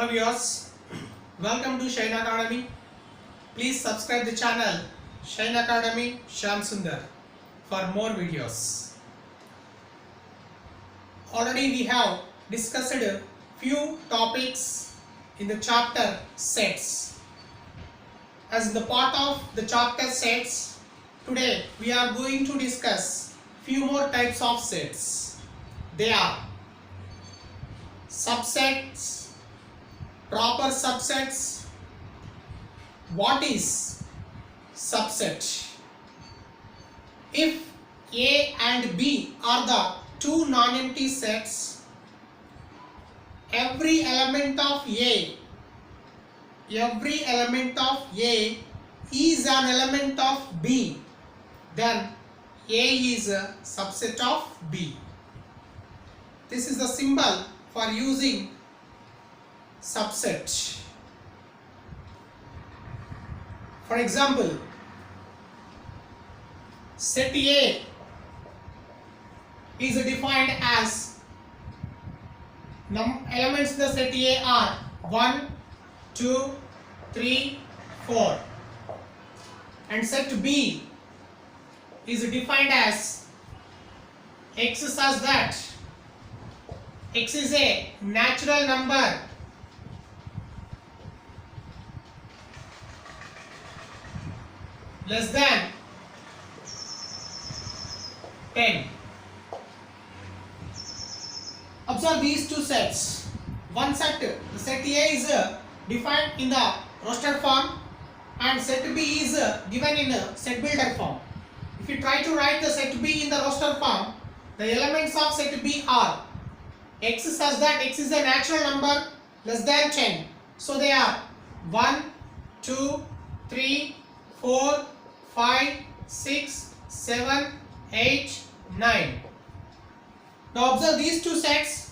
Hello viewers, welcome to Shine Academy. Please subscribe the channel Shine Academy Shyam Sundar for more videos. Already we have discussed a few topics in the chapter sets. As the part of the chapter sets, today we are going to discuss few more types of sets. They are subsets, proper subsets. What is subset? If A and B are the two non-empty sets, every element of A is an element of B, then A is a subset of B. This is the symbol for using subset. For example, set A is defined as elements in the set A are 1, 2, 3, 4, and set B is defined as X such that X is a natural number less than 10. Observe these two sets. One set, the set A is defined in the roster form and set B is given in set builder form. If you try to write the set B in the roster form, the elements of set B are X such that X is a natural number less than 10. So they are 1, 2, 3, 4, 5, 6, 7, 8, 9. Now observe these two sets.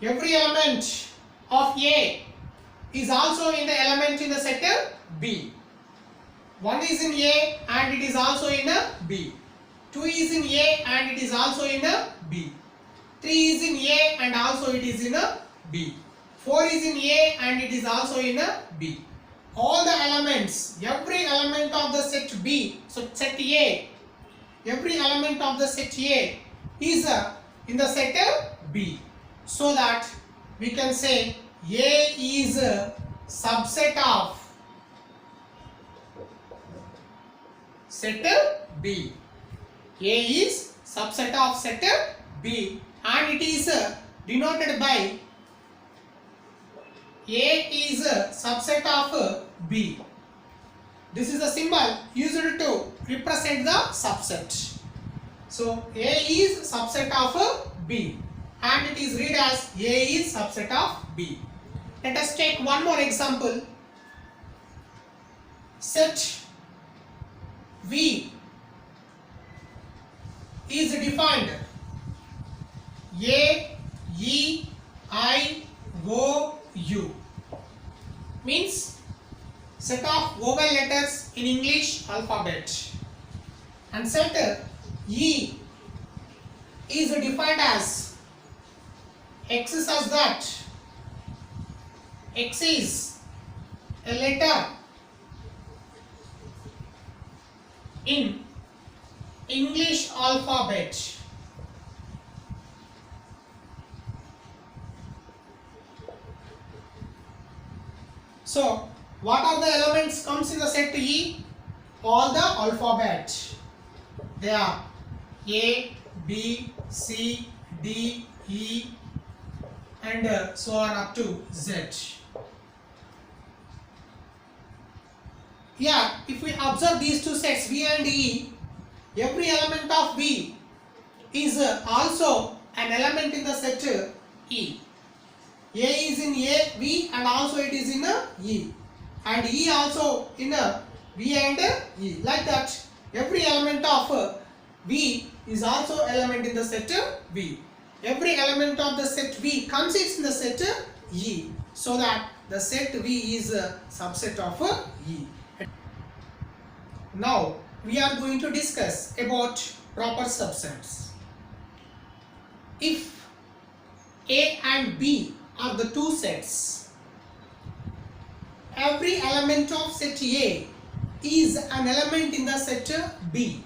Every element of A is also in the element in the set B. 1 is in A and it is also in B. 2 is in A and it is also in B. 3 is in A and also it is in B. 4 is in A and it is also in B. All the elements, every element of the set B, so set A, every element of the set A is in the set B. So that we can say A is a subset of set B. A is subset of set B and it is denoted by A is a subset of B. This is the symbol used to represent the subset. So A is subset of B and it is read as A is subset of B. Let us take one more example. Set V is defined A, E, I, O, U. Means set of vowel letters in English alphabet. And set E is defined as X such that X is a letter in English alphabet. So, what are the elements comes in the set E? All the alphabet. They are A, B, C, D, E and so on up to Z. Yeah, if we observe these two sets V and E, every element of V is also an element in the set E. A is in A, V and also it is in E. And E also in V and E. Like that, every element of V is also element in the set V. Every element of the set V consists in the set E. So that the set V is a subset of E. Now we are going to discuss about proper subsets. If A and B are the two sets, every element of set A is an element in the set B,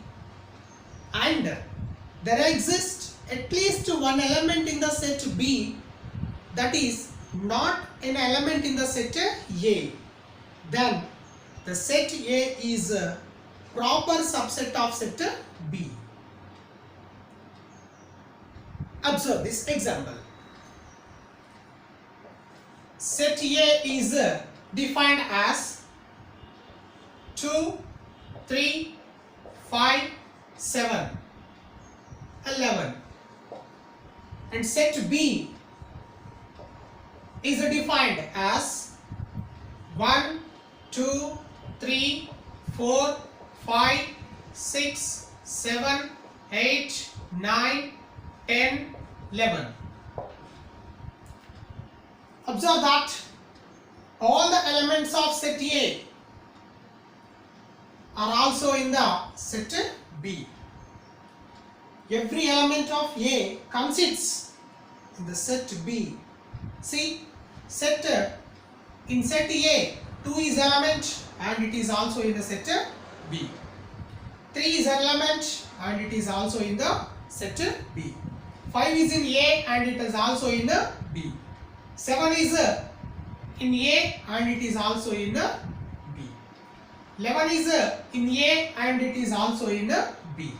and there exists at least one element in the set B that is not an element in the set A, then the set A is a proper subset of set B. Observe this example. Set A is defined as 2, 3, 5, 7, 11, and set B is defined as 1, 2, 3, 4, 5, 6, 7, 8, 9, 10, 11. Observe that all the elements of set A are also in the set B. Every element of A consists in the set B. See, in set A, 2 is element and it is also in the set B. 3 is element and it is also in the set B. 5 is in A and it is also in the B. 7 is in A and it is also in the B. 11 is in A and it is also in B.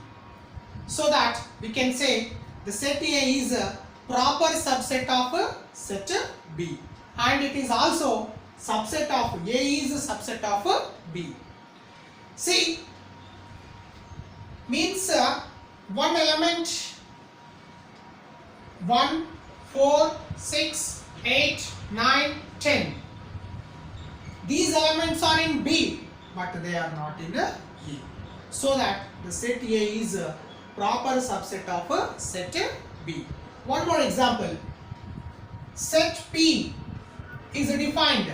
So that we can say the set A is a proper subset of set B, and it is also subset of A is a subset of B. See, means one element 1, 4, 6, 8, 9, 10. These elements are in B, but they are not in A. So that the set A is a proper subset of set B. One more example. Set P is defined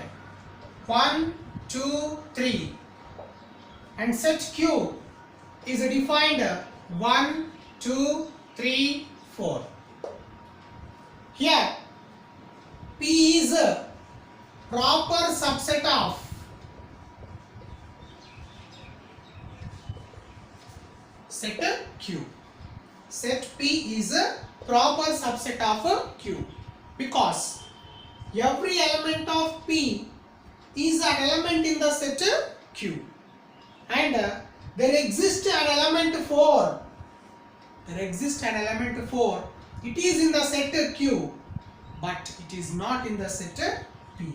1, 2, 3, and set Q is defined 1, 2, 3, 4. Here P is a proper subset of set Q. Set P is a proper subset of Q because every element of P is an element in the set Q, and there exists an element 4. There exists an element 4. It is in the set Q, but it is not in the set P.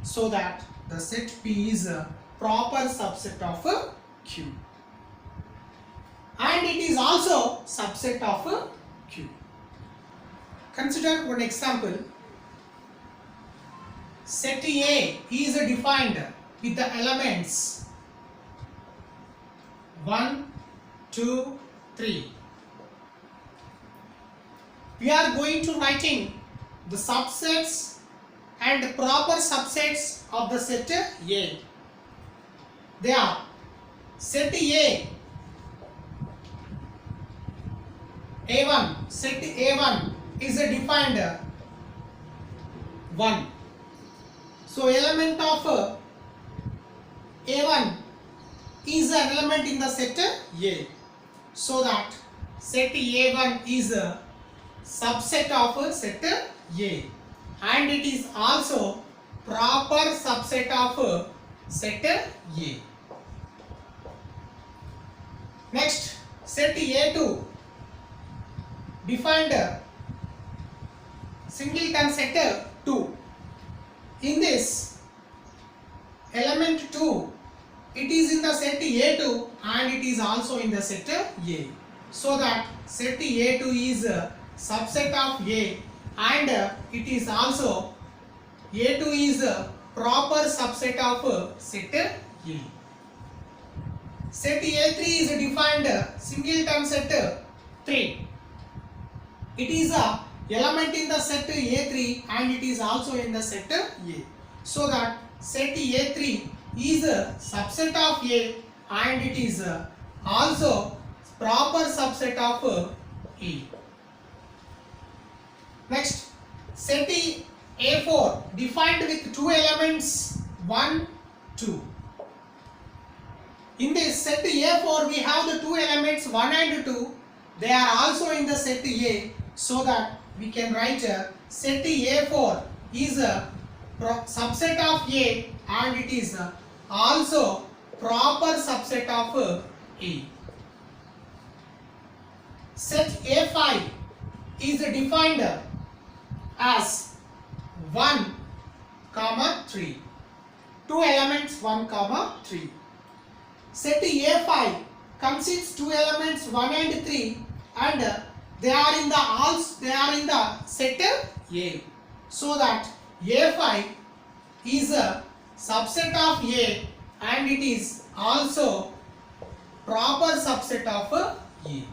So that the set P is a proper subset of Q, and it is also subset of Q. Consider one example. Set A is defined with the elements 1, 2, 3. We are going to writing the subsets and proper subsets of the set A. They are set A1. Set A1 is defined 1. So element of A1 is an element in the set A. So that set A1 is a subset of set A, and it is also proper subset of set A. Next, set A2 defined singleton set 2. In this element 2, it is in the set A2 and it is also in the set A. So that set A2 is a subset of A, and it is also A2 is a proper subset of set A. Set A3 is defined singleton set 3. It is a element in the set A3 and it is also in the set A. So that set A3 is a subset of A and it is also proper subset of A. Next, set A4 defined with 2 elements 1, 2. In this set A4 we have the two elements 1 and 2. They are also in the set A, so that we can write set A4 is a subset of A and it is also proper subset of A. Set A5 is defined as 1, 3. Two elements 1, 3. Set A5 consists two elements 1 and 3 and they are in the set A, so that A5 is a subset of A and it is also proper subset of A.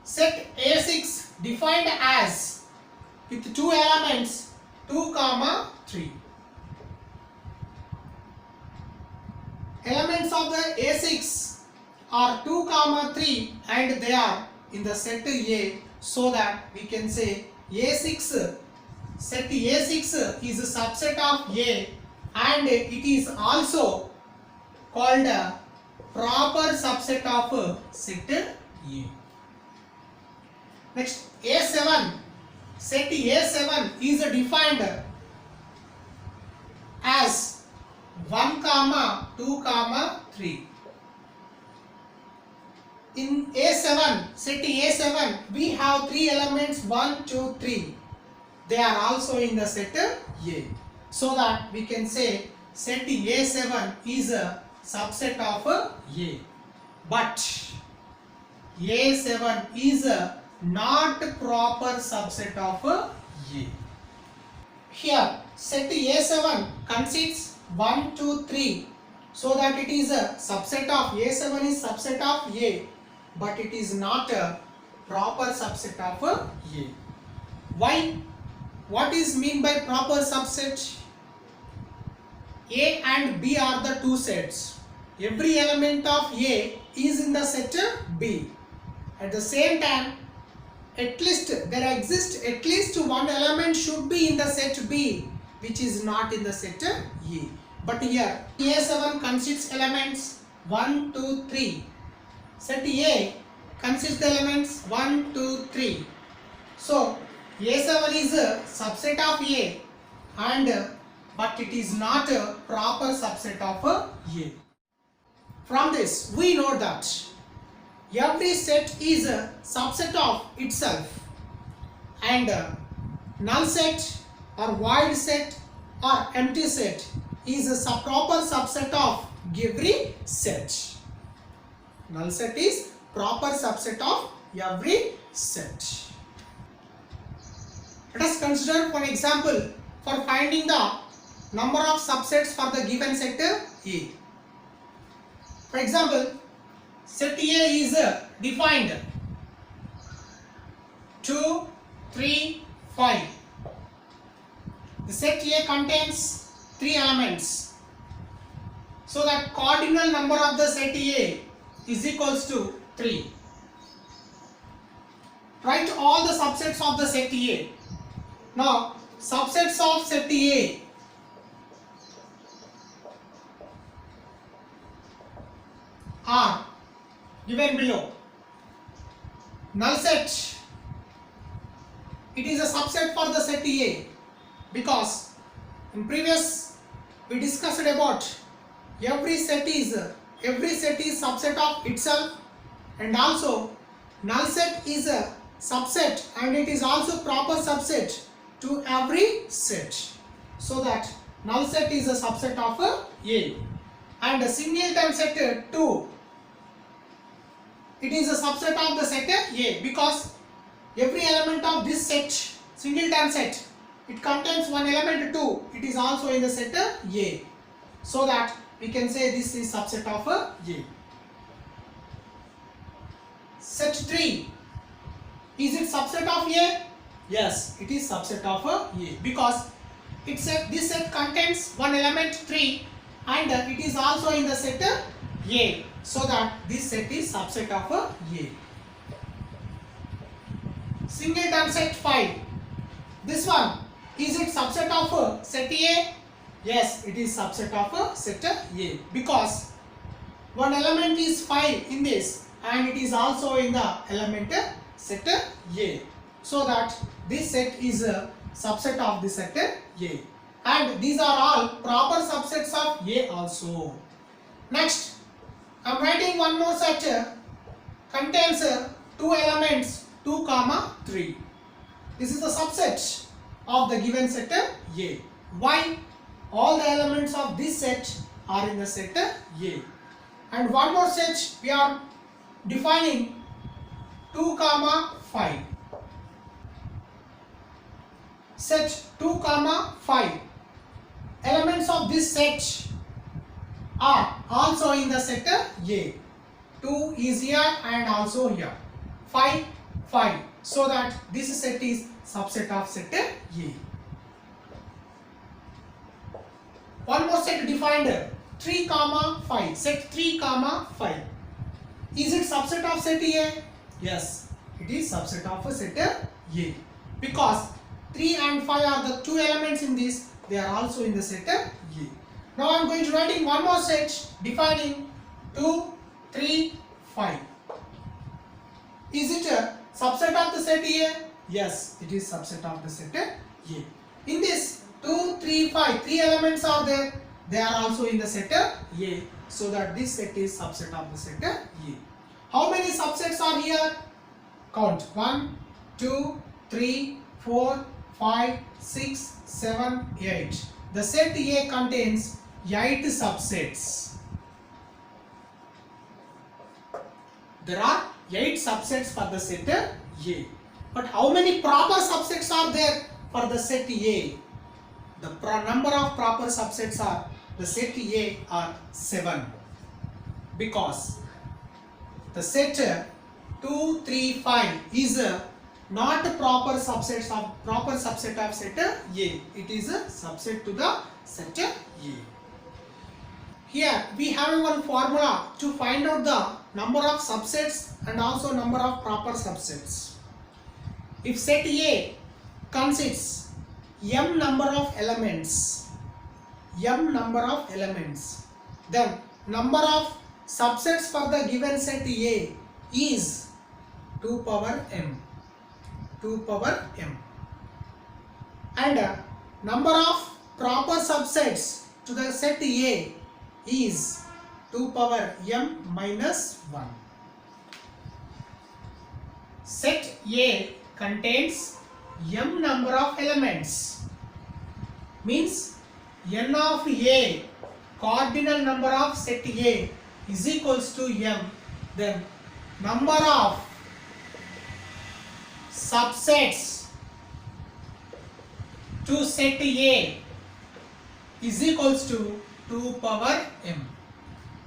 Set A6 defined as with two elements 2, 3. Elements of the A6 are 2, 3 and they are in the set A, so that we can say A6, set A6 is a subset of A and it is also called a proper subset of set A. Next, A7, set A7 is defined as 1, 2, 3. In A7, set A7, we have three elements 1, 2, 3. They are also in the set A, so that we can say set A7 is a subset of A. But A7 is a not proper subset of A. Here set A7 consists 1, 2, 3, so that it is a subset of A7 is subset of A, but it is not a proper subset of A. Why? What is mean by proper subset? A and B are the two sets. Every element of A is in the set B. At the same time, at least there exists at least one element should be in the set B, which is not in the set A. But here A7 consists elements 1, 2, 3. Set A consists elements 1, 2, 3. So A7 is a subset of A and but it is not a proper subset of A. From this we know that every set is a subset of itself and null set or void set or empty set is a proper subset of every set. Null set is proper subset of every set. Let us consider one example for finding the number of subsets for the given set A. For example, set A is defined 2, 3, 5. The set A contains 3 elements. So that cardinal number of the set A is equals to 3. Write all the subsets of the set A. Now, subsets of set A are given below. Null set, it is a subset for the set A because in previous we discussed about every set is subset of itself, and also null set is a subset and it is also proper subset to every set, so that null set is a subset of A. And a singleton set 2, it is a subset of the set A because every element of this set, singleton set, it contains one element 2, it is also in the set A, so that we can say this is subset of A. Set 3, is it subset of A? Yes, it is subset of A because it said this set contains one element 3 and it is also in the set A, so that this set is subset of A. Singleton set 5, this one, is it subset of set A? Yes, it is subset of a set A because one element is 5 in this and it is also in the element set A. So that this set is a subset of the set A. And these are all proper subsets of A also. Next, I am writing one more set contains two elements 2, 3. This is the subset of the given set A. Why? All the elements of this set are in the set A. And one more set we are defining 2, 5. Set 2, 5. Elements of this set are also in the set A. 2 is here and also here. 5, 5. So that this set is subset of set A. One more set defined 3, 5. Set 3, 5. Is it subset of set A? Yes, it is subset of a set A. Because 3 and 5 are the two elements in this. They are also in the set A. Now I am going to writing one more set defining 2, 3, 5. Is it a subset of the set A? Yes, it is subset of the set A. In this 2, 3, 5, 3 elements are there. They are also in the set A. So that this set is subset of the set A. How many subsets are here? Count 1, 2, 3, 4, 5, 6, 7, 8. The set A contains 8 subsets. There are 8 subsets for the set A. But how many proper subsets are there for the set A? The number of proper subsets are the set A are 7. Because the set 2, 3, 5 is not a proper subset of set A. It is a subset to the set A. Here we have one formula to find out the number of subsets and also number of proper subsets. If set A consists m number of elements, then number of subsets for the given set A is 2 power m. And number of proper subsets to the set A is 2 power m minus 1. Set A contains m number of elements, means n of A, cardinal number of set A is equals to m, then number of subsets to set A is equals to 2 power m.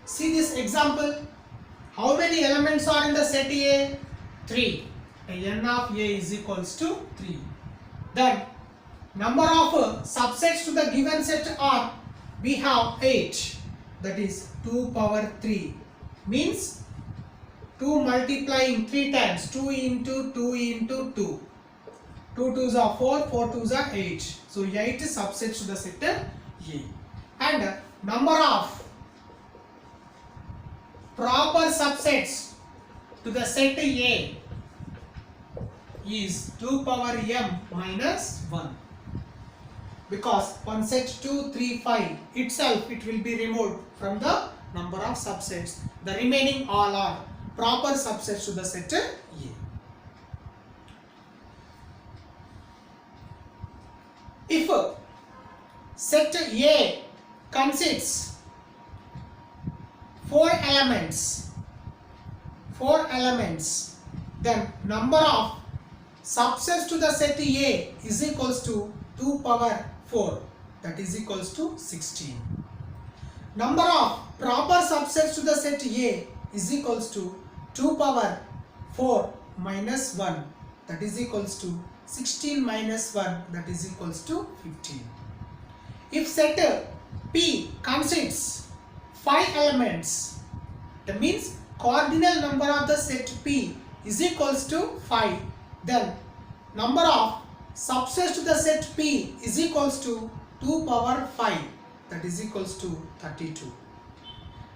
See this example. How many elements are in the set A? 3. N of A is equals to 3. Then number of subsets to the given set are, we have 8. That is 2 power 3. Means 2 multiplying 3 times. 2 into 2 into 2. 2 2s are 4, 4 2s are 8. So 8 subsets to the set A. And number of proper subsets to the set A is 2 power m minus 1. Because one set 2, 3, 5 itself it will be removed from the number of subsets. The remaining all are proper subsets to the set A. If set A consists 4 elements, then number of subsets to the set A is equals to 2 power 4, that is equals to 16. Number of proper subsets to the set A is equals to 2 power 4 minus 1, that is equals to 16 minus 1, that is equals to 15. If set P consists 5 elements, that means cardinal number of the set P is equals to 5, then number of subsets to the set P is equals to 2 power 5, that is equals to 32.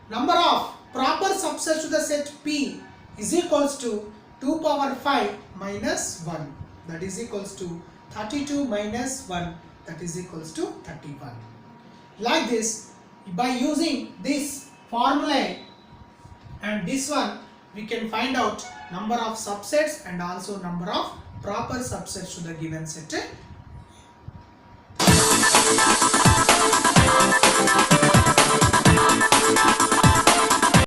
Number of proper subsets to the set P is equals to 2 power 5 minus 1, that is equals to 32 minus 1, that is equals to 31. Like this, by using this formula and this one, we can find out number of subsets and also number of proper subsets to the given set.